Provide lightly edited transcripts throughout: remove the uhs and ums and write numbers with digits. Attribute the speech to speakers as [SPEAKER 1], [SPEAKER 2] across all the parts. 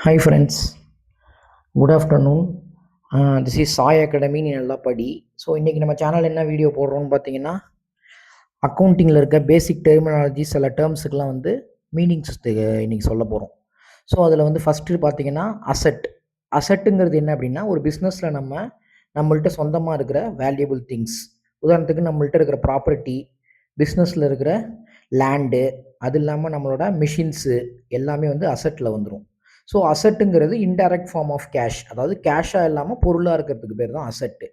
[SPEAKER 1] Hi friends, good afternoon. This is Sai Academy நீ நல்லா படி. ஸோ இன்றைக்கி நம்ம சேனல் என்ன வீடியோ போடுறோம்னு பார்த்தீங்கன்னா அக்கௌண்டிங்கில் இருக்க பேசிக் டெர்மினாலஜி சில டேர்ம்ஸுக்கெலாம் வந்து மீனிங்ஸ் இன்றைக்கி சொல்ல போகிறோம். ஸோ அதில் வந்து ஃபஸ்ட்டு பார்த்தீங்கன்னா அசட்டுங்கிறது என்ன அப்படின்னா ஒரு பிஸ்னஸில் நம்மள்ட்ட சொந்தமாக இருக்கிற வேல்யூபிள் திங்ஸ். உதாரணத்துக்கு நம்மள்ட்ட இருக்கிற ப்ராப்பர்ட்டி, பிஸ்னஸில் இருக்கிற லேண்டு, அது இல்லாமல் நம்மளோட மிஷின்ஸு எல்லாமே வந்து அசட்டில் வந்துடும். ஸோ அசட்டுங்கிறது இன்டைரக்ட் ஃபார்ம் ஆஃப் கேஷ், அதாவது கேஷாக இல்லாமல் பொருளாக இருக்கிறதுக்கு பேர் தான் அசட்டு.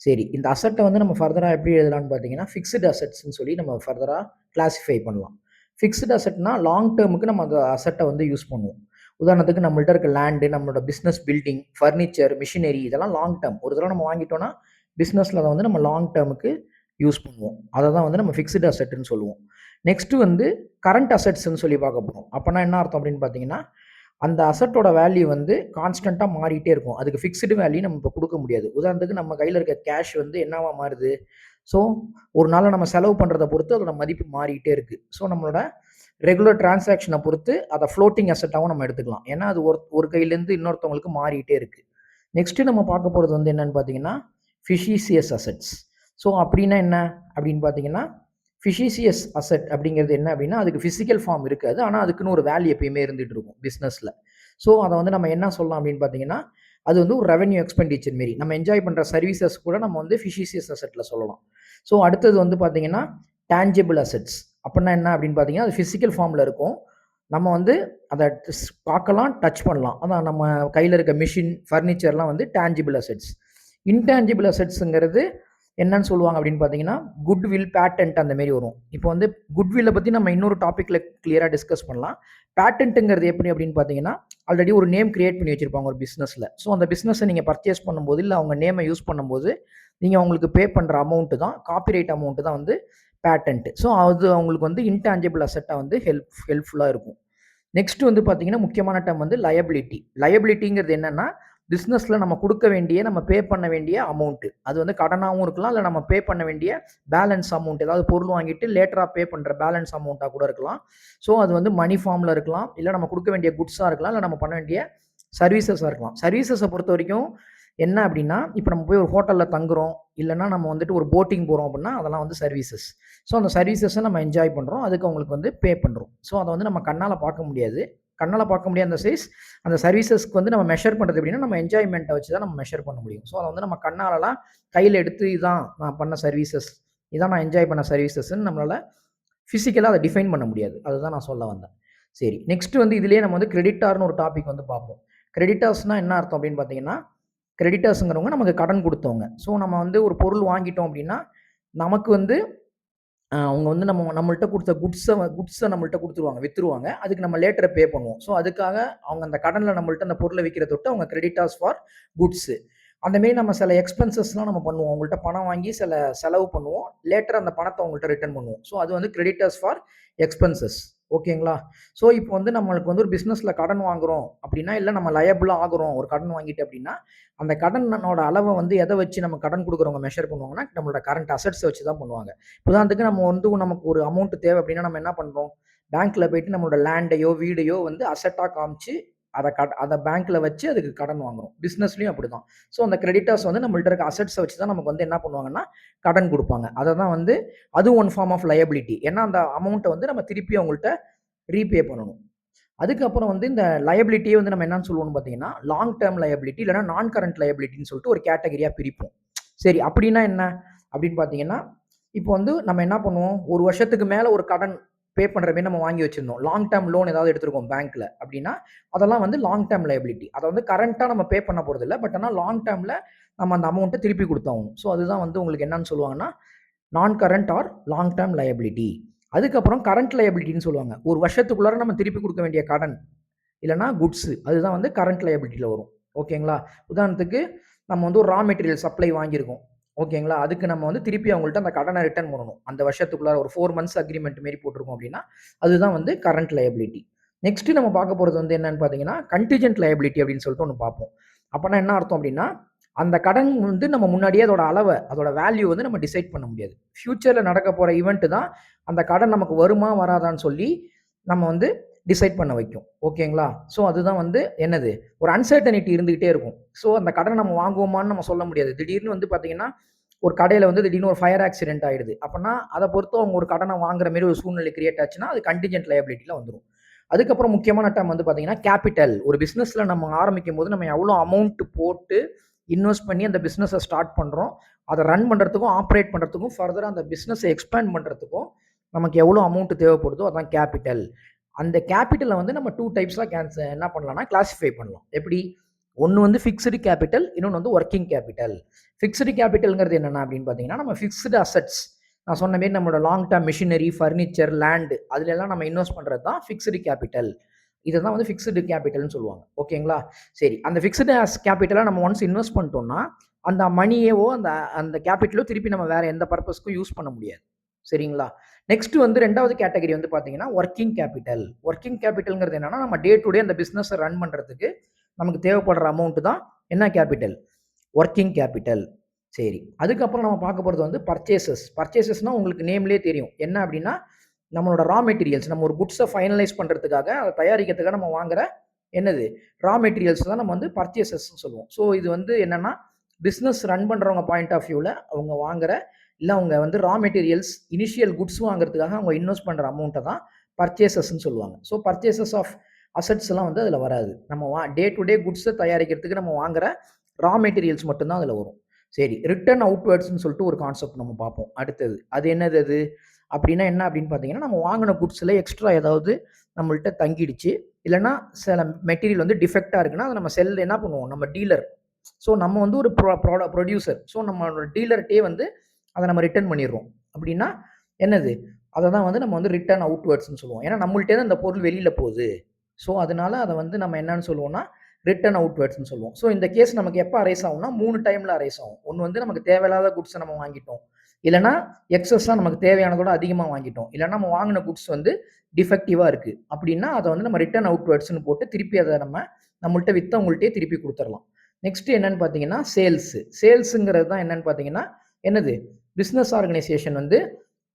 [SPEAKER 1] சரி, இந்த அசட்டை வந்து நம்ம ஃபர்தராக எப்படி எழுதலாம்னு பார்த்தீங்கன்னா ஃபிக்ஸ்டு அசட்ஸ்ன்னு சொல்லி நம்ம ஃபர்தராக கிளாஸிஃபை பண்ணலாம். ஃபிக்ஸ்டு அசட்னா லாங் டேர்முக்கு நம்ம அந்த அசட்டை வந்து யூஸ் பண்ணுவோம். உதாரணத்துக்கு நம்மள்ட்ட இருக்க லேண்டு, நம்மளோட பிஸ்னஸ் பில்டிங், ஃபர்னிச்சர், மிஷினரி இதெல்லாம் லாங் டேர்ம். ஒரு தடவை நம்ம வாங்கிட்டோம்னா பிஸ்னஸில் அதை வந்து நம்ம லாங் டேர்முக்கு யூஸ் பண்ணுவோம். அதை தான் வந்து நம்ம ஃபிக்ஸ்டு அசட்டுன்னு சொல்லுவோம். நெக்ஸ்ட்டு வந்து கரண்ட் அசட்ஸ்ன்னு சொல்லி பார்க்க போகிறோம். அப்போனா என்ன அர்த்தம் அப்படின்னு பார்த்தீங்கன்னா அந்த அசட்டோட வேல்யூ வந்து கான்ஸ்டண்ட்டாக மாறிட்டே இருக்கும். அதுக்கு ஃபிக்ஸ்டு வேல்யூ நம்ம இப்போ கொடுக்க முடியாது. உதாரணத்துக்கு நம்ம கையில் இருக்க கேஷ் வந்து என்னவா மாறுது? ஸோ ஒரு நாளில் நம்ம செலவு பண்ணுறத பொறுத்து அதோட மதிப்பு மாறிட்டே இருக்குது. ஸோ நம்மளோட ரெகுலர் டிரான்சாக்ஷனை பொறுத்து அதை ஃப்ளோட்டிங் அசட்டாகவும் நம்ம எடுத்துக்கலாம். ஏன்னா அது ஒரு கையிலேருந்து இன்னொருத்தவங்களுக்கு மாறிட்டே இருக்குது. நெக்ஸ்ட்டு நம்ம பார்க்க போகிறது வந்து என்னென்னு பார்த்தீங்கன்னா ஃபிஷிசியஸ் அசட்ஸ். ஸோ அப்படின்னா என்ன அப்படின்னு பார்த்தீங்கன்னா ஃபிஷிசியஸ் அசட் அப்படிங்கிறது என்ன அப்படின்னா அதுக்கு ஃபிசிக்கல் ஃபார்ம் இருக்காது, ஆனால் அதுக்குன்னு ஒரு வேல்யூ எப்பயுமே இருந்துகிட்டு இருக்கும் பிஸ்னஸில். ஸோ அதை வந்து நம்ம என்ன சொல்லலாம் அப்படின்னு பார்த்தீங்கன்னா அது வந்து ஒரு ரெவன்யூ எக்ஸ்பெண்டிச்சர் மாரி நம்ம என்ஜாய் பண்ணுற சர்வீசஸ் கூட நம்ம வந்து ஃபிஷிசியஸ் அசட்டில் சொல்லலாம். ஸோ அடுத்தது வந்து பார்த்தீங்கன்னா டேஞ்சபிள் அசட்ஸ். அப்படின்னா என்ன அப்படின்னு பார்த்தீங்கன்னா அது ஃபிசிக்கல் ஃபார்மில் இருக்கும். நம்ம வந்து அதை பார்க்கலாம், டச் பண்ணலாம். அதான் நம்ம கையில் இருக்க மிஷின், ஃபர்னிச்சர்லாம் வந்து டேஞ்சிபிள் அசட்ஸ். இன்டேஞ்சிபிள் அசட்ஸுங்கிறது என்னன்னு சொல்லுவாங்க அப்படின்னு பார்த்தீங்கன்னா குட்வில், பேட்டன்ட் அந்த மாரி வரும். இப்போ வந்து குட்வில்லை பற்றி நம்ம இன்னொரு டாப்பிக்கில் கிளியராக டிஸ்கஸ் பண்ணலாம். பேட்டன்ட்டுங்கிறது எப்படி அப்படின்னு பார்த்தீங்கன்னா ஆல்ரெடி ஒரு நேம் கிரியேட் பண்ணி வச்சுருப்பாங்க ஒரு பிஸ்னஸில். ஸோ அந்த பிஸ்னஸை நீங்கள் பர்ச்சேஸ் பண்ணும்போது இல்லை அவங்க நேமை யூஸ் பண்ணும்போது நீங்கள் அவங்களுக்கு பே பண்ணுற அமௌண்ட்டு தான், காப்பிரைட் அமௌண்ட்டு தான் வந்து பேட்டன்ட்டு. ஸோ அது அவங்களுக்கு வந்து இன்டான்ஜிபிள் அசட்டாக வந்து ஹெல்ப்ஃபுல்லாக இருக்கும். நெக்ஸ்ட் வந்து பார்த்தீங்கன்னா முக்கியமான டேர்ம் வந்து லயபிலிட்டி. லயபிலிட்டிங்கிறது என்னென்னா பிஸ்னஸில் நம்ம கொடுக்க வேண்டிய, நம்ம பே பண்ண வேண்டிய அமௌண்ட்டு. அது வந்து கடனாகவும் இருக்கலாம், இல்லை நம்ம பே பண்ண வேண்டிய பேலன்ஸ் அமௌண்ட், ஏதாவது பொருள் வாங்கிட்டு லேட்டராக பே பண்ணுற பேலன்ஸ் அமௌண்ட்டாக கூட இருக்கலாம். ஸோ அது வந்து மணி ஃபார்மில் இருக்கலாம், இல்லை நம்ம கொடுக்க வேண்டிய குட்ஸாக இருக்கலாம், இல்லை நம்ம பண்ண வேண்டிய சர்வீசஸாக இருக்கலாம். சர்வீசஸை பொறுத்த வரைக்கும் என்ன அப்படின்னா இப்போ நம்ம போய் ஒரு ஹோட்டலில் தங்குறோம், இல்லைனா நம்ம வந்துட்டு ஒரு போட்டிங் போகிறோம் அப்படின்னா அதெல்லாம் வந்து சர்வீசஸ். ஸோ அந்த சர்வீசஸை நம்ம என்ஜாய் பண்ணுறோம், அதுக்கு அவங்களுக்கு வந்து பே பண்ணுறோம். ஸோ அதை வந்து நம்ம கண்ணால் பார்க்க முடியாது. அந்த சைஸ் அந்த சர்வீசஸ்க்கு வந்து நம்ம மெஷர் பண்ணுறது எப்படின்னா நம்ம என்ஜாய்மெண்ட்டை வச்சு தான் நம்ம மெஷர் பண்ண முடியும். ஸோ அதை வந்து நம்ம கண்ணாலலாம் கையில் எடுத்து இதான் நான் பண்ண சர்வீசஸ், இதான் நான் என்ஜாய் பண்ண சர்வீசஸ்ன்னு நம்மளால் ஃபிசிக்கலாக அதை டிஃபைன் பண்ண முடியாது. அதுதான் நான் சொல்ல வந்தேன். சரி, நெக்ஸ்ட் வந்து இதுலேயே நம்ம வந்து கிரெடிட்டார்னு ஒரு டாபிக் வந்து பார்ப்போம். கிரெடிட்டார்ஸ்னால் என்ன அர்த்தம் அப்படின்னு பார்த்தீங்கன்னா கிரெடிட்டர்ஸுங்கிறவங்க நமக்கு கடன் கொடுத்தவங்க. ஸோ நம்ம வந்து ஒரு பொருள் வாங்கிட்டோம் அப்படின்னா நமக்கு வந்து அவங்க வந்து நம்மள்ட்ட கொடுத்த குட்ஸை நம்மள்ட்ட கொடுத்துருவாங்க, விற்றுருவாங்க. அதுக்கு நம்ம லேட்டரை பே பண்ணுவோம். ஸோ அதுக்காக அவங்க அந்த கடனில் நம்மள்ட்ட அந்த பொருளை விற்கிற தொட்டு அவங்க கிரெடிட்டார்ஸ் ஃபார் குட்ஸு. அந்தமாரி நம்ம சில எக்ஸ்பென்சஸ்லாம் நம்ம பண்ணுவோம். அவங்கள்ட்ட பணம் வாங்கி சில செலவு பண்ணுவோம், லேட்டர் அந்த பணத்தை அவங்கள்ட்ட ரிட்டர்ன் பண்ணுவோம். ஸோ அது வந்து கிரெடிட்டர்ஸ் ஃபார் எக்ஸ்பென்சஸ். ஓகேங்களா? ஸோ இப்போ வந்து நம்மளுக்கு வந்து ஒரு பிஸ்னஸில் கடன் வாங்குறோம் அப்படின்னா, இல்லை நம்ம லயபிளாக ஆகுறோம் ஒரு கடன் வாங்கிட்டு அப்படின்னா, அந்த கடனோட அளவை வந்து எதை வச்சு நம்ம கடன் கொடுக்குறவங்க மெஷர் பண்ணுவாங்கன்னா, நம்மளோட கரண்ட் அசட்ஸை வச்சு தான் பண்ணுவாங்க. உதாரணத்துக்கு நம்ம வந்து நமக்கு ஒரு அமௌண்ட் தேவை அப்படின்னா நம்ம என்ன பண்ணுறோம், பேங்க்கில் போயிட்டு நம்மளோட லேண்டையோ வீடையோ வந்து அசட்டாக காமிச்சு அதை பேங்க்கில் வச்சு அதுக்கு கடன் வாங்குறோம். பிஸ்னஸ்லையும் அப்படி தான். ஸோ அந்த கிரெடிட்டர்ஸ் வந்து நம்மள்ட்ட இருக்க அசட்ஸை வச்சு தான் நமக்கு வந்து என்ன பண்ணுவாங்கன்னா கடன் கொடுப்பாங்க. அதை தான் வந்து அது ஒன் ஃபார்ம் ஆஃப் லயபிலிட்டி. ஏன்னா அந்த அமௌண்ட்டை வந்து நம்ம திருப்பி அவங்கள்ட்ட ரீபே பண்ணணும். அதுக்கப்புறம் வந்து இந்த லயபிலிட்டியே வந்து நம்ம என்னன்னு சொல்லுவோம்னு பார்த்தீங்கன்னா லாங் டேர்ம் லயபிலிட்டி இல்லைனா நான் கரண்ட் லயபிலிட்டின்னு சொல்லிட்டு ஒரு கேட்டகரியாக பிரிப்போம். சரி, அப்படின்னா என்ன அப்படின்னு பார்த்தீங்கன்னா இப்போ வந்து நம்ம என்ன பண்ணுவோம், ஒரு வருஷத்துக்கு மேலே ஒரு கடன் பே பண்ணுற மாரி நம்ம வாங்கி வச்சிருந்தோம். லாங் டேர்ம் லோன் ஏதாவது எடுத்திருக்கோம் பேங்க்ல அப்படின்னா அதெல்லாம் வந்து லாங் டேர்ம் லயபிலிட்டி. அதை வந்து கரண்ட்டாக நம்ம பே பண்ண போகிறது இல்லை, பட் ஆனால் லாங் டேர்மில் நம்ம அந்த அமௌண்ட்டை திருப்பி கொடுத்தாகணும். ஸோ அதுதான் வந்து உங்களுக்கு என்னன்னு சொல்லுவாங்கன்னா நான் current or long term liability. அதுக்கப்புறம் கரண்ட் லயபிலிட்டின்னு சொல்லுவாங்க. ஒரு வருஷத்துக்குள்ளார நம்ம திருப்பி கொடுக்க வேண்டிய கடன் இல்லைனா குட்ஸு, அதுதான் வந்து கரண்ட் லயபிலிட்டியில் வரும். ஓகேங்களா? உதாரணத்துக்கு நம்ம வந்து ஒரு ரா மெட்டீரியல் சப்ளை வாங்கியிருக்கோம். ஓகேங்களா? அதுக்கு நம்ம வந்து திருப்பி அவங்கள்ட்ட அந்த கடனை ரிட்டர்ன் பண்ணணும். அந்த வருஷத்துக்குள்ளார ஒரு 4 மந்த்ஸ் அக்ரிமெண்ட் மாரி போட்டிருக்கோம் அப்படின்னா அதுதான் வந்து கரண்ட் லயபிலிட்டி. நெக்ஸ்ட் நம்ம பார்க்க போகிறது வந்து என்னன்னு பார்த்தீங்கன்னா கண்டிஜென்ட் லயபிலிட்டி அப்படின்னு சொல்லிட்டு ஒன்று பார்ப்போம். அப்போனா என்ன அர்த்தம் அப்படின்னா அந்த கடன் வந்து நம்ம முன்னாடியே அதோட அளவை, அதோட வேல்யூ வந்து நம்ம டிசைட் பண்ண முடியாது. ஃபியூச்சரில் நடக்க போகிற ஈவெண்ட் தான் அந்த கடன் நமக்கு வருமா வராதான்னு சொல்லி நம்ம வந்து டிசைட் பண்ண வைக்கும். ஓகேங்களா? ஸோ அதுதான் வந்து என்னது, ஒரு அன்சர்டனிட்டி இருந்துகிட்டே இருக்கும். ஸோ அந்த கடன நம்ம வாங்குவோமான்னு நம்ம சொல்ல முடியாது. திடீர்னு வந்து பார்த்தீங்கன்னா, ஒரு கடையில வந்து திடீர்னு ஒரு ஃபயர் ஆக்சிடென்ட் ஆயிடுது. அப்பன்னா அத பொறுத்து அவங்க ஒரு கடன வாங்குற மாரி ஒரு சூழ்நிலை கிரியேட் ஆச்சுன்னா, அது கன்டின்ஜென்ட் லயபிலிட்டில வந்துரும். அதுக்கப்புறம் முக்கியமான டேர்ம் வந்து பார்த்தீங்கன்னா, கேப்பிட்டல். ஒரு பிசினஸ்ல நம்ம ஆரம்பிக்கும்போது நம்ம எவ்வளோ அமௌண்ட் போட்டு இன்வெஸ்ட் பண்ணி அந்த பிசினஸ ஸ்டார்ட் பண்றோம். அத ரன் பண்றதுக்கும், ஆப்பரேட் பண்றதுக்கும், ஃபர்தரா அந்த பிசினஸ எக்ஸ்பேண்ட் பண்றதுக்கும் நமக்கு எவ்வளோ அமௌண்ட் தேவைப்படுதோ அதான் கேப்பிட்டல். அந்த கேப்பிட்டல வந்து நம்ம 2 டைப்ஸா என்ன பண்ணலாம்னா கிளாசிஃபை பண்ணலாம். எப்படி? ஒண்ணு வந்து ஃபிக்ஸ்டு கேப்பிட்டல், இன்னொன்னு வந்து வொர்க்கிங் கேப்பிட்டல். ஃபிக்ஸ்டு கேப்பிட்டல்ங்கிறது என்னன்னா அப்படின்னு பார்த்தீங்கன்னா, நம்ம ஃபிக்ஸ்டு அசெட்ஸ் நான் சொன்ன மாரி நம்மளோட long term machinery, furniture, land அதுல எல்லாம் நம்ம இன்வெஸ்ட் பண்றது தான் ஃபிக்ஸ்டு கேப்பிட்டல். இத தான் வந்து ஃபிக்ஸ்டு கேப்பிட்டல்னு சொல்லுவாங்க. ஓகேங்களா? சரி. அந்த ஃபிக்ஸ்டு கேப்பிட்டல நம்ம ஒன்ஸ் இன்வெஸ்ட் பண்ணிட்டோம்னா, அந்த மணியவோ அந்த அந்த கேப்பிட்டலோ திருப்பி நம்ம வேற எந்த பர்ப்பஸ்க்கும் யூஸ் பண்ண முடியாது. சரிங்களா? நெக்ஸ்ட் வந்து 2வது கேட்டகரி வந்து பார்த்தீங்கன்னா, வொர்க்கிங் கேப்பிட்டல். வொர்க்கிங் கேப்பிட்டல்ங்கிறது என்னன்னா, நம்ம டே டு டே அந்த பிசினஸ ரன் பண்றதுக்கு நமக்கு தேவைப்படுற அமௌண்ட் தான் என்ன கேப்பிட்டல்? Working capital. சரி. அதுக்கப்புறம் நம்ம பார்க்க போறது வந்து பர்ச்சேஸஸ். பர்ச்சேஸஸ்னா உங்களுக்கு நேம்லயே தெரியும். என்ன அப்டின்னா, நம்மளோட ரா மெட்டீரியல்ஸ் நம்ம ஒரு குட்ஸ ஃபைனலைஸ் பண்றதுக்காக, அத தயாரிக்கிறதுக்காக நம்ம வாங்குற என்னது? ரா மெட்டீரியல்ஸ் தான் நம்ம வந்து பர்ச்சேஸஸ்ன்னு சொல்லுவோம். ஸோ இது வந்து என்னன்னா, பிசினஸ் ரன் பண்றவங்க பாயிண்ட் ஆஃப் வியூல அவங்க வாங்குற இல்ல அவங்க வந்து ரா மெட்டீரியல்ஸ், இனிஷியல் குட்ஸ் வாங்குறதுக்காக அவங்க இன்வெஸ்ட் பண்ற அமௌண்ட்ட தான் பர்ச்சேஸஸ்ன்னு சொல்லுவாங்க. ஸோ பர்ச்சேஸஸ் ஆஃப் அசெட்ஸ் எல்லாம் வந்து அதுல வராது. நம்ம டே டு டே குட்ஸ தயாரிக்கிறதுக்கு நம்ம வாங்குற ரா மெட்டீரியல்ஸ் மட்டும் தான் அதுல வரும். சரி. ரிட்டர்ன் அவுட்வர்ட்ஸ்ன்னு சொல்லிட்டு ஒரு கான்செப்ட் நம்ம பார்ப்போம். அடுத்தது. அது என்னது அது? அப்டின்னா என்ன அப்டின்னு பார்த்தீங்கன்னா, நம்ம வாங்குன குட்ஸ்ல எக்ஸ்ட்ரா ஏதாவது நம்மள்ட்ட தங்கிடுச்சு. இல்லன்னா சில மெட்டீரியல் வந்து டிஃபெக்ட்டா இருக்குன்னா, அத நம்ம என்ன பண்ணுவோம்? நம்ம டீலர். ஸோ நம்ம வந்து ஒரு ப்ரொடியூசர். ஸோ நம்மளோட டீலர்ட்டயே வந்து அத நம்ம ரிட்டர்ன் பண்ணிடுறோம். அப்டின்னா என்னது? அத தான் வந்து நம்ம வந்து ரிட்டர்ன் அவுட்வர்ட்ஸ்ன்னு சொல்லுவோம். ஏன்னா நம்மள்ட்டேருந்து அந்த பொருள் வெளியில போகுது. ஸோ அதனால அத வந்து நம்ம என்னன்னு சொல்லுவோம்னா, ரிட்டர்ன் அவுட்வர்ட்ஸ்ன்னு சொல்லுவோம். ஸோ இந்த கேஸ் நமக்கு எப்ப அரைஸ் ஆகும்னா, 3 டைம்ல அரைஸ் ஆகும். ஒண்ணு வந்து நமக்கு தேவையில்லாத குட்ஸ நம்ம வாங்கிட்டோம். இல்லன்னா எக்ஸஸா நமக்கு தேவையானதோட அதிகமா வாங்கிட்டோம். இல்லன்னா நம்ம வாங்குன குட்ஸ் வந்து டிஃபெக்டிவா இருக்கு. அப்டின்னா அத வந்து நம்ம ரிட்டர்ன் அவுட்வர்ட்ஸ்ன்னு போட்டு திருப்பி அத நம்மள்ட்ட வித்தவங்கள்ட்டயே திருப்பி குடுத்துறலாம். நெக்ஸ்ட் என்னன்னு பார்த்தீங்கன்னா, சேல்ஸ். சேல்ஸ்ங்கிறது தான் என்னன்னு பார்த்தீங்கன்னா, என்னது? பிசினஸ் ஆர்கனைசேஷன் வந்து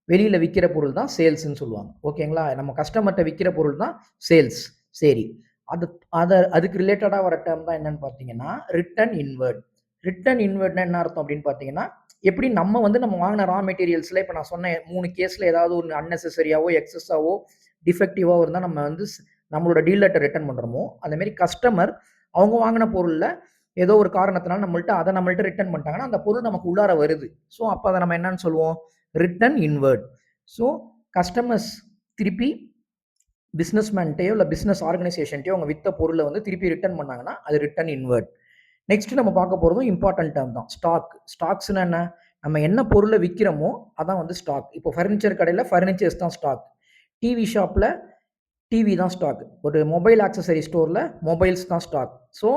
[SPEAKER 1] வெளியில விக்கிற பொருள் தான் சேல்ஸ்ன்னு சொல்லுவாங்க. ஓகேங்களா? நம்ம கஸ்டமர்ட்ட விக்கிற பொருள் தான் சேல்ஸ். சரி. அது அதுக்கு ரிலேட்டடா வர டெர்ம் தான் என்னன்னு பார்த்தீங்கன்னா, ரிட்டர்ன் இன்வெர்ட். ரிட்டர்ன் இன்வெர்ட்னா என்ன அர்த்தம் அப்படின்னு பார்த்தீங்கன்னா, எப்படி நம்ம வந்து நம்ம வாங்குன ரா மெட்டீரியல்ஸ்ல இப்ப நான் சொன்ன 3 கேஸ்ல ஏதாவது ஒண்ணு அன்னெசசரியாவோ, எக்ஸஸாவோ, டிஃபெக்டிவாவோ இருந்தா நம்ம வந்து நம்மளோட டீலர்ட்ட ரிட்டர்ன் பண்றோமோ, அதே மாரி கஸ்டமர் அவங்க வாங்குன பொருள்ல ஏதோ ஒரு காரணத்தினால நம்மள்ட்ட ரிட்டர்ன் பண்ணிட்டாங்கன்னா, அந்த பொருள் நமக்கு உள்ளார வருது. ஸோ, அப்ப அத நம்ம என்னன்னு சொல்லுவோம்? Return invert. ஸோ, கஸ்டமர்ஸ் திருப்பி பிசினஸ்மேன்ட்டயோ இல்ல பிசினஸ் ஆர்கனைசேஷன்ட்டயோ அவங்க வித்த பொருள வந்து திருப்பி ரிட்டர்ன் பண்ணாங்கன்னா, அது ரிட்டர்ன் இன்வெர்ட். நெக்ஸ்ட் நம்ம பார்க்க போறதும் இம்பார்ட்டன்ட் டெர்ம் தான். ஸ்டாக். ஸ்டாக்ஸ்னா என்ன? நம்ம என்ன பொருள விக்கிறோமோ, அதான் வந்து ஸ்டாக். இப்போ ஃபர்னிச்சர் கடையில ஃபர்னிச்சர்ஸ் தான் ஸ்டாக். டிவி ஷாப்ல டிவி தான் ஸ்டாக். ஒரு மொபைல் ஆக்சஸரி ஸ்டோர்ல மொபைல்ஸ் தான் ஸ்டாக். ஸோ,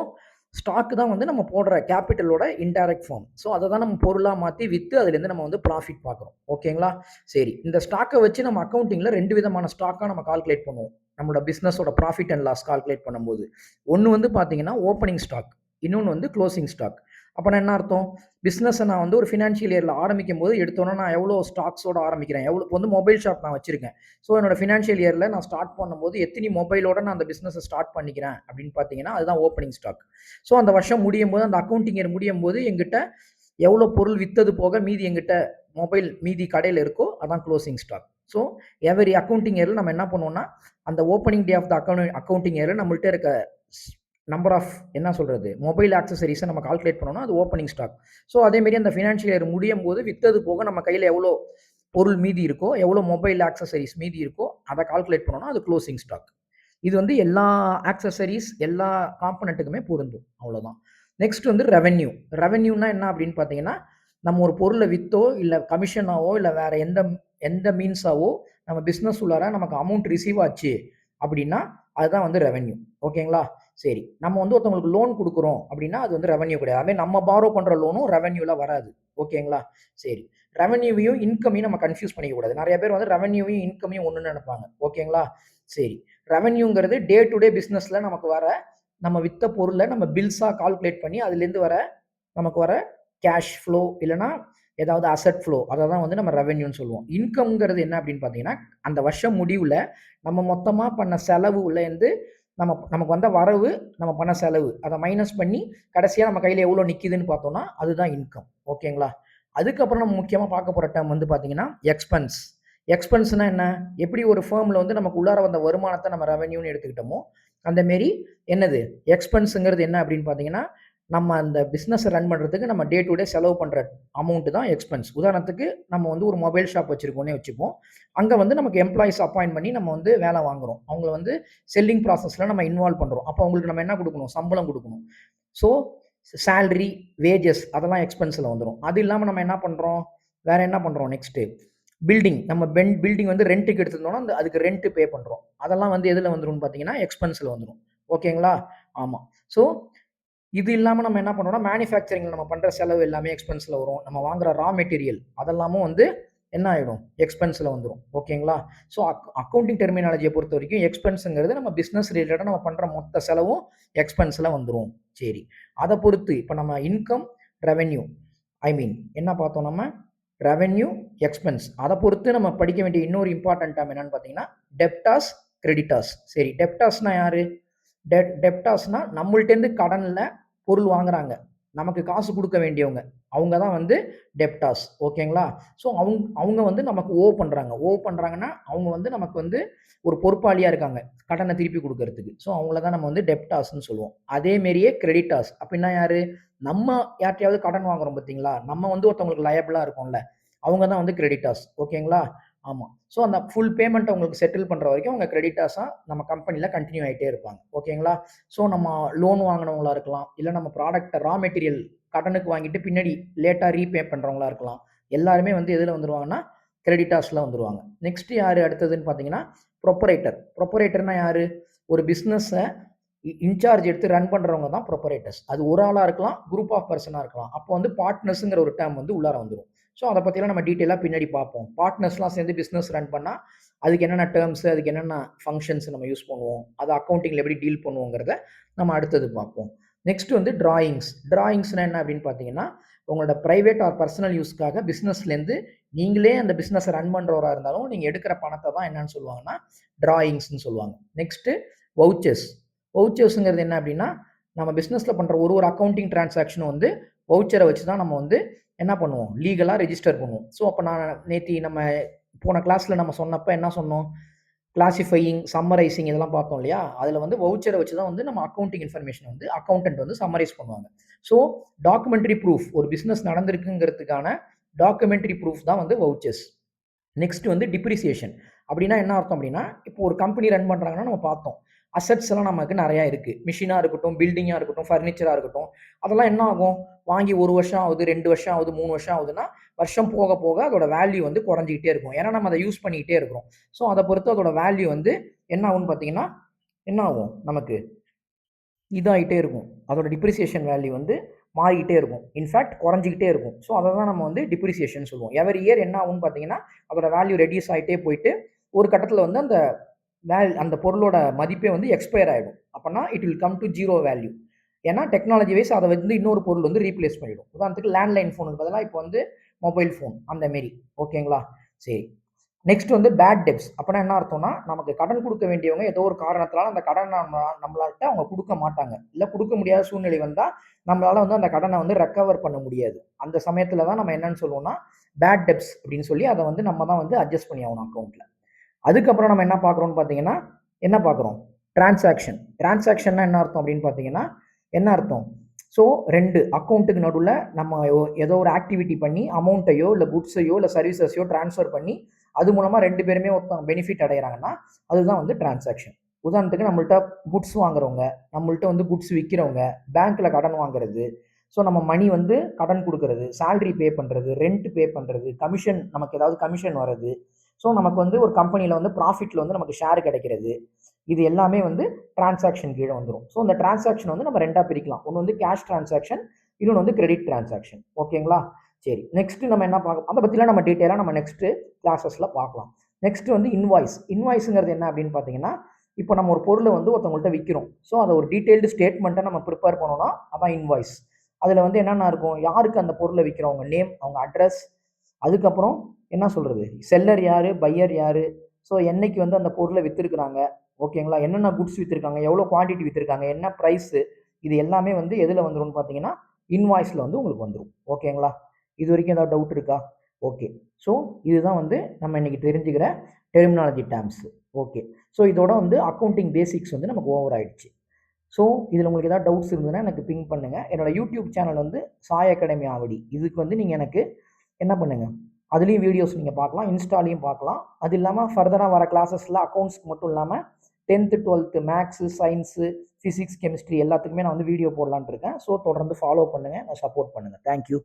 [SPEAKER 1] ஸ்டாக் தான் வந்து நம்ம போடுற கேப்பிட்டலோட இன்டைரக்ட் ஃபார்ம். ஸோ, அத தான் நம்ம பொருளா மாத்தி வித்து அதிலேருந்து நம்ம வந்து ப்ராஃபிட் பார்க்குறோம். ஓகேங்களா? சரி. இந்த ஸ்டாக்க வச்சு நம்ம அக்கவுண்டிங்ல 2 விதமான ஸ்டாக்கா நம்ம கால்குலேட் பண்ணுவோம். நம்மளோட பிசினஸோட ப்ராஃபிட் அண்ட் லாஸ் கால்குலேட் பண்ணும்போது. ஒண்ணு வந்து பார்த்தீங்கன்னா, ஓப்பனிங் ஸ்டாக். இன்னொன்னு வந்து குளோசிங் ஸ்டாக். அப்பன்னா என்ன அர்த்தம்? பிசினஸ நான் வந்து ஒரு ஃபினான்ஷியல் இயர்ல ஆரம்பிக்கும்போது எடுத்தோனே நான் எவ்வளோ ஸ்டாக்ஸோட ஆரம்பிக்கிறேன்? இப்போ வந்து மொபைல் ஷாப் நான் வச்சிருக்கேன். ஸோ என்னோட ஃபினான்ஷியல் இயர்ல நான் ஸ்டார்ட் பண்ணும்போது எத்தினி மொபைலோட நான் அந்த பிசினஸ ஸ்டார்ட் பண்ணிக்கிறேன் அப்படின்னு பார்த்தீங்கன்னா, அதுதான் ஓப்பனிங் ஸ்டாக். ஸோ அந்த வருஷம் முடியும்போது, அந்த அக்கவுண்டிங் இயர் முடியும்போது என்கிட்ட எவ்வளோ பொருள் வித்தது போக மீதி என்கிட்ட மொபைல் மீதி கடையில இருக்கோ, அதான் closing stock. So every accounting இயர்ல நம்ம என்ன பண்ணுவோம்னா, அந்த opening day of the accounting இயர்ல நம்மள்ட்ட இருக்க நம்பர் ஆஃப் என்ன சொல்றது? மொபைல் ஆக்சஸரீஸ நம்ம கால்குலேட் பண்ணோம்னா, அது ஓப்பனிங் ஸ்டாக். ஸோ அதே மாரி அந்த ஃபினான்ஷியல் இயர் முடியும்போது வித்தது போக நம்ம கையில எவ்வளோ பொருள் மீதி இருக்கோ, எவ்வளோ மொபைல் ஆக்சஸரீஸ் மீதி இருக்கோ, அத கால்குலேட் பண்ணோம்னா, அது குளோசிங் ஸ்டாக். இது வந்து எல்லா ஆக்சஸரீஸ், எல்லா காம்போனன்ட்டுக்குமே பொருந்தும். அவ்வளோதான். நெக்ஸ்ட் வந்து ரெவென்யூ. ரெவென்யூனா என்ன அப்படின்னு பார்த்தீங்கன்னா, நம்ம ஒரு பொருள வித்தோ, இல்ல கமிஷனாவோ, இல்ல வேற எந்த எந்த மீன்ஸாவோ நம்ம பிசினஸ் உள்ளார நமக்கு அமௌண்ட் ரிசீவ் ஆச்சு அப்படின்னா, அதுதான் வந்து ரெவென்யூ. ஓகேங்களா? சரி. நம்ம வந்து ஒருத்தவங்களுக்கு லோன் குடுக்குறோம் அப்படின்னா, அது வந்து ரெவென்யூ கிடையாது. அதே நம்ம பாரோ பண்ற லோனும் ரெவென்யூல வராது. ஓகேங்களா? சரி. ரெவென்யூவையும், இன்கமையும் நம்ம கன்ஃப்யூஸ் பண்ணிக்க கூடாது. நெறைய பேர் வந்து ரெவென்யூவையும், இன்கமையும் ஒண்ணுன்னு நெனைப்பாங்க. ஓகேங்களா? சரி. ரெவென்யூங்கிறது டே டு டே பிசினஸ்ல நமக்கு வர நம்ம வித்த பொருள நம்ம பில்ஸா கால்குலேட் பண்ணி அதிலேருந்து நமக்கு வர கேஷ் ஃப்ளோ இல்லன்னா ஏதாவது அசெட் ஃப்ளோ அதை தான் வந்து நம்ம ரெவென்யூன்னு சொல்லுவோம். இன்கம்ங்கிறது என்ன அப்படின்னு பார்த்தீங்கன்னா, அந்த வருஷம் முடிவில் நம்ம மொத்தமாக பண்ண செலவுலேருந்து நமக்கு வந்த வரவு, நம்ம பண்ண செலவு அதை மைனஸ் பண்ணி கடைசியாக நம்ம கையில் எவ்வளோ நிற்கிதுன்னு பார்த்தோம்னா அதுதான் இன்கம். ஓகேங்களா? அதுக்கப்புறம் நம்ம முக்கியமாக பார்க்க போகிற டேர்ம் வந்து பார்த்தீங்கன்னா எக்ஸ்பென்ஸ். எக்ஸ்பென்ஸ்னா என்ன? எப்படி ஒரு ஃபேர்மில் வந்து நமக்கு உள்ளார வந்த வருமானத்தை நம்ம ரெவென்யூன்னு எடுத்துக்கிட்டோமோ அந்த மாரி என்னது எக்ஸ்பென்ஸுங்கிறது என்ன அப்படின்னு பார்த்தீங்கன்னா, நம்ம அந்த பிஸ்னஸை ரன் பண்ணுறதுக்கு நம்ம டே டு டே செலவு பண்ணுற அமௌண்ட்டு தான் எக்ஸ்பென்ஸ். உதாரணத்துக்கு நம்ம வந்து ஒரு மொபைல் ஷாப் வச்சுருக்கோன்னே வச்சுப்போம். அங்கே வந்து நமக்கு எம்ப்ளாயீஸ் அப்பாயிண்ட் பண்ணி நம்ம வந்து வேலை வாங்குறோம். அவங்கள வந்து செல்லிங் ப்ராசஸில் நம்ம இன்வால்வ் பண்ணுறோம். அப்போ அவங்களுக்கு நம்ம என்ன கொடுக்கணும்? சம்பளம் கொடுக்கணும். ஸோ சேலரி, வேஜஸ் அதெல்லாம் எக்ஸ்பென்ஸில் வந்துடும். அது இல்லாமல் நம்ம என்ன பண்ணுறோம்? வேறு என்ன பண்ணுறோம் நெக்ஸ்ட்டு? பில்டிங் நம்ம பில்டிங் வந்து ரெண்ட்டுக்கு எடுத்திருந்தோம்னா அதுக்கு ரெண்ட்டு பே பண்ணுறோம். அதெல்லாம் வந்து எதில் வந்துரும்னு பார்த்தீங்கன்னா எக்ஸ்பென்ஸில் வந்துடும். ஓகேங்களா? ஆமாம். ஸோ இது இல்லாமல் நம்ம என்ன பண்ணுறோம்னா மேனுஃபேக்சரிங்கில் நம்ம பண்ணுற செலவு எல்லாமே எக்ஸ்பென்ஸில் வரும். நம்ம வாங்குற ரா மெட்டீரியல் அதெல்லாமும் வந்து என்ன ஆகிடும்? எக்ஸ்பென்ஸில் வந்துடும். ஓகேங்களா? ஸோ அக்கௌண்டிங் டெர்மினாலஜியை பொறுத்த வரைக்கும் எக்ஸ்பென்ஸுங்கிறது நம்ம பிஸ்னஸ் ரிலேட்டடாக நம்ம பண்ணுற மொத்த செலவும் எக்ஸ்பென்ஸில் வந்துடும். சரி, அதை பொறுத்து இப்போ நம்ம இன்கம், ரெவென்யூ என்ன பார்த்தோம்? நம்ம ரெவென்யூ, எக்ஸ்பென்ஸ் அதை பொறுத்து நம்ம படிக்க வேண்டிய இன்னொரு இம்பார்ட்டன்ட் டேர்ம் என்னன்னு பார்த்தீங்கன்னா டெப்டாஸ், கிரெடிட்டாஸ். சரி, டெப்டாஸ்னா யாரு? டெப்டாஸ்னா நம்மள்ட்டேருந்து கடனில் பொருள் வாங்குறாங்க, நமக்கு காசு கொடுக்க வேண்டியவங்க, அவங்க தான் வந்து டெப்டாஸ். ஓகேங்களா? ஸோ அவங்க வந்து நமக்கு பண்ணுறாங்கன்னா அவங்க வந்து நமக்கு வந்து ஒரு பொறுப்பாளியாக இருக்காங்க கடனை திருப்பி கொடுக்கறதுக்கு. ஸோ அவங்கள தான் நம்ம வந்து டெப்டாஸ்ன்னு சொல்லுவோம். அதேமாரியே கிரெடிட்டாஸ் அப்படின்னா யாரு? நம்ம யார்ட்டையாவது கடன் வாங்குறோம் பார்த்தீங்களா, நம்ம வந்து ஒருத்தவங்களுக்கு லயபிளாக இருக்கோம்ல, அவங்க தான் வந்து கிரெடிட்டாஸ். ஓகேங்களா? ஆமாம். ஸோ அந்த ஃபுல் பேமெண்ட்டை உங்களுக்கு செட்டில் பண்ணுற வரைக்கும் அவங்க கிரெடிட்டாஸாக நம்ம கம்பெனியில் கண்டினியூ ஆகிட்டே இருப்பாங்க. ஓகேங்களா? ஸோ நம்ம லோன் வாங்கினவங்களா இருக்கலாம், இல்லை நம்ம ப்ராடக்ட்டை ரா மெட்டீரியல் கடனுக்கு வாங்கிட்டு பின்னாடி லேட்டாக ரீபே பண்ணுறவங்களா இருக்கலாம். எல்லாருமே வந்து எதில் வந்துருவாங்கன்னா கிரெடிட்டாஸில் வந்துருவாங்க. நெக்ஸ்ட் யார் அடுத்ததுன்னு பார்த்தீங்கன்னா ப்ரொப்பரேட்டர். ப்ரொப்பரேட்டர்னா யார்? ஒரு பிஸ்னஸை இன்சார்ஜ் எடுத்து ரன் பண்ணுறவங்க தான் ப்ரொப்பரேட்டர்ஸ். அது ஒரு ஆளாக இருக்கலாம், குரூப் ஆஃப் பர்சனாக இருக்கலாம். அப்போ வந்து பார்ட்னர்ஸுங்கிற ஒரு டேர்ம் வந்து உள்ளார வந்துடும். ஸோ அதை பற்றிலாம் நம்ம டீட்டெயிலாக பின்னாடி பார்ப்போம். பார்ட்னர்ஸ்லாம் சேர்ந்து பிஸ்னஸ் ரன் பண்ணால் அதுக்கு என்னென்ன டேர்ம்ஸ், அதுக்கு என்னென்ன ஃபங்க்ஷன்ஸ் நம்ம யூஸ் பண்ணுவோம், அதை அக்கௌண்டிங்கில் எப்படி டீல் பண்ணுவோங்கிறத நம்ம அடுத்தது பார்ப்போம். நெக்ஸ்ட் வந்து டிராயிங்ஸ். டிராயிங்ஸ்னா என்ன அப்படின்னு பார்த்தீங்கன்னா, உங்களோட ப்ரைவேட் ஆர் பர்சனல் யூஸ்க்காக பிஸ்னஸ்லேருந்து நீங்களே அந்த பிஸ்னஸை ரன் பண்ணுறவராக இருந்தாலும் நீங்கள் எடுக்கிற பணத்தை தான் என்னன்னு சொல்லுவாங்கன்னா டிராயிங்ஸ்ன்னு சொல்லுவாங்க. Next vouchers. வவுச்சர்ஸுங்கிறது என்ன அப்படின்னா, நம்ம பிஸ்னஸில் பண்ணுற ஒரு அக்கௌண்டிங் டிரான்சாக்ஷனும் வந்து வவுச்சரை வச்சு தான் நம்ம வந்து என்ன பண்ணுவோம்? லீகலாக ரெஜிஸ்டர் பண்ணுவோம். ஸோ அப்போ நான் நம்ம போன கிளாஸில் நம்ம சொன்னப்போ என்ன சொன்னோம்? கிளாசிஃபையிங், சம்மரைசிங் இதெல்லாம் பார்த்தோம் இல்லையா? அதில் வந்து வவுச்சரை வச்சு தான் வந்து நம்ம அக்கௌண்டிங் இன்ஃபர்மேஷன் வந்து அக்கௌண்டன்ட் வந்து சம்மரைஸ் பண்ணுவாங்க. ஸோ டாக்குமெண்ட்ரி ப்ரூஃப், ஒரு பிஸ்னஸ் நடந்திருக்குங்கிறதுக்கான டாக்குமெண்ட்ரி ப்ரூஃப் தான் வந்து வவுச்சர்ஸ். நெக்ஸ்ட் வந்து டிப்ரிசியேஷன். அப்படின்னா என்ன அர்த்தம் அப்படின்னா, இப்போ ஒரு கம்பெனி ரன் பண்ணுறாங்கன்னா நம்ம பார்த்தோம். அசெட்ஸ் எல்லாம் நமக்கு நிறையா இருக்குது. மிஷினாக இருக்கட்டும், பில்டிங்காக இருக்கட்டும், ஃபர்னிச்சராக இருக்கட்டும். அதெல்லாம் என்ன ஆகும்? வாங்கி 1 வருஷம் ஆகுது, 2 வருஷம் ஆகுது, 3 வருஷம் ஆகுதுன்னா, வருஷம் போக போக அதோட வேல்யூ வந்து குறைஞ்சிக்கிட்டே இருக்கும். ஏன்னா நம்ம அதை யூஸ் பண்ணிக்கிட்டே இருக்கிறோம். ஸோ அதை பொறுத்து அதோட வேல்யூ வந்து என்ன ஆகும்னு பார்த்தீங்கன்னா, என்ன ஆகும்? நமக்கு இதாகிட்டே இருக்கும். அதோட டிப்ரிசியேஷன் வேல்யூ வந்து மாறிக்கிட்டே இருக்கும். இன்ஃபேக்ட் குறைஞ்சிக்கிட்டே இருக்கும். ஸோ அதை தான் நம்ம வந்து டிப்ரிசியேஷன் சொல்லுவோம். எவரி இயர் என்ன ஆகும்னு பார்த்தீங்கன்னா, அதோட வேல்யூ ரெடியூஸ் ஆகிட்டே போயிட்டு ஒரு கட்டத்தில் வந்து அந்த பொருளோட மதிப்பே வந்து எக்ஸ்பயர் ஆகிடும். அப்போனா it will come to 0 value. ஏன்னா டெக்னாலஜி வைஸ் அதை வந்து இன்னொரு பொருள் வந்து ரீப்ளேஸ் பண்ணிடும். உதாரணத்துக்கு லேண்ட்லைன் ஃபோனுக்கு பதிலாக இப்போ வந்து மொபைல் ஃபோன் அந்த மாரி. ஓகேங்களா? சரி. நெக்ஸ்ட் வந்து பேட் டெப்ஸ். அப்போனா என்ன அர்த்தம்னா, நமக்கு கடன் கொடுக்க வேண்டியவங்க ஏதோ ஒரு காரணத்தினால அந்த கடன் நம்மளாட்ட அவங்க கொடுக்க மாட்டாங்க. இல்லை கொடுக்க முடியாத சூழ்நிலை வந்தால் நம்மளால வந்து அந்த கடனை வந்து ரெக்கவர் பண்ண முடியாது. அந்த சமயத்தில் தான் நம்ம என்னன்னு சொல்லுவோம்னா பேட் டெப்ஸ் அப்படின்னு சொல்லி அதை வந்து நம்ம தான் வந்து அட்ஜஸ்ட் பண்ணி ஆகணும் அக்கௌண்ட்டில். அதுக்கப்புறம் நம்ம என்ன பார்க்குறோம்னு பார்த்தீங்கன்னா, என்ன பார்க்குறோம்? டிரான்சாக்ஷன். டிரான்சாக்ஷன்னா என்ன அர்த்தம் அப்படின்னு பார்த்தீங்கன்னா, என்ன அர்த்தம்? ஸோ 2 அக்கௌண்ட்டுக்கு நடுவில் நம்ம ஏதோ ஒரு ஆக்டிவிட்டி பண்ணி அமௌண்ட்டையோ இல்லை குட்ஸையோ இல்லை சர்வீசஸையோ ட்ரான்ஸ்ஃபர் பண்ணி அது மூலமாக 2 பேருமே ஒருத்தவங்க பெனிஃபிட் அடைகிறாங்கன்னா அதுதான் வந்து டிரான்சாக்ஷன். உதாரணத்துக்கு நம்மள்ட்ட குட்ஸ் வாங்குறவங்க, நம்மள்ட்ட வந்து குட்ஸ் விற்கிறவங்க, பேங்க்கில் கடன் வாங்குறது, ஸோ நம்ம மணி வந்து கடன் கொடுக்கறது, சேலரி பே பண்ணுறது, ரெண்ட் பே பண்ணுறது, கமிஷன் நமக்கு ஏதாவது கமிஷன் வர்றது, ஸோ நமக்கு வந்து ஒரு கம்பெனியில் வந்து ப்ராஃபிட்டில் வந்து நமக்கு ஷேர் கிடைக்கிறது, இது எல்லாமே வந்து டிரான்சாக்ஷன் கீழே வந்துடும். ஸோ அந்த டிரான்சாக்ஷன் வந்து நம்ம 2ஆக பிரிக்கலாம். ஒன்று வந்து கேஷ் டிரான்சாக்ஷன், இன்னொன்று வந்து கிரெடிட் டிரான்சாக்ஷன். ஓகேங்களா? சரி, நெக்ஸ்ட் நம்ம என்ன பார்க்க, அதை பற்றிலாம் நம்ம டீட்டெயிலாக நம்ம நெக்ஸ்ட்டு கிளாஸஸில் பார்க்கலாம். நெக்ஸ்ட் வந்து இன்வாய்ஸ். இன்வாய்ஸுங்கிறது என்ன அப்படின்னு பார்த்தீங்கன்னா, இப்போ நம்ம ஒரு பொருளை வந்து ஒருத்தவங்கள்ட்ட விற்கிறோம். ஸோ அதை ஒரு டீட்டெயில்டு ஸ்டேட்மெண்ட்டை நம்ம ப்ரிப்பேர் பண்ணோம்னா அதான் இன்வாய்ஸ். அதில் வந்து என்னென்ன இருக்கும், யாருக்கு அந்த பொருளை விற்கிறவங்க நேம், அவங்க அட்ரஸ், அதுக்கப்புறம் என்ன சொல்கிறது, செல்லர் யார், பையர் யார், ஸோ என்னைக்கு வந்து அந்த பொருளை விற்றுருக்குறாங்க, ஓகேங்களா, என்னென்ன குட்ஸ் விற்றுருக்காங்க, எவ்வளோ குவான்டிட்டி விற்றுருக்காங்க, என்ன ப்ரைஸு, இது எல்லாமே வந்து எதில் வந்துரும்னு பார்த்தீங்கன்னா இன்வாய்ஸில் வந்து உங்களுக்கு வந்துடும். ஓகேங்களா, இது வரைக்கும் ஏதாவது டவுட் இருக்கா? ஓகே. ஸோ இதுதான் வந்து நம்ம இன்னைக்கு தெரிஞ்சுக்கிற டெர்மினாலஜி டேர்ம்ஸு. ஓகே. ஸோ இதோட வந்து அக்கௌண்டிங் பேசிக்ஸ் வந்து நமக்கு ஓவர் ஆயிடுச்சு. ஸோ இதில் உங்களுக்கு ஏதாவது டவுட்ஸ் இருந்ததுன்னா எனக்கு பிங் பண்ணுங்கள். என்னோட யூடியூப் சேனல் வந்து சாய் அகாடமி ஆவடி. இதுக்கு வந்து நீங்கள் எனக்கு என்ன பண்ணுங்கள், அதுலேயும் வீடியோஸ் நீங்கள் பார்க்கலாம், இன்ஸ்டாலையும் பார்க்கலாம். அது இல்லாமல் ஃபர்தராக வர கிளாஸஸில் அக்கௌண்ட்ஸ்க்கு மட்டும் இல்லாமல் 10th 12th maths, science, physics, chemistry எல்லாத்துக்குமே நான் வந்து வீடியோ போடலான்ட்டு இருக்கேன். ஸோ தொடர்ந்து ஃபாலோ பண்ணுங்கள், நான் சப்போர்ட் பண்ணுங்கள். தேங்க்யூ.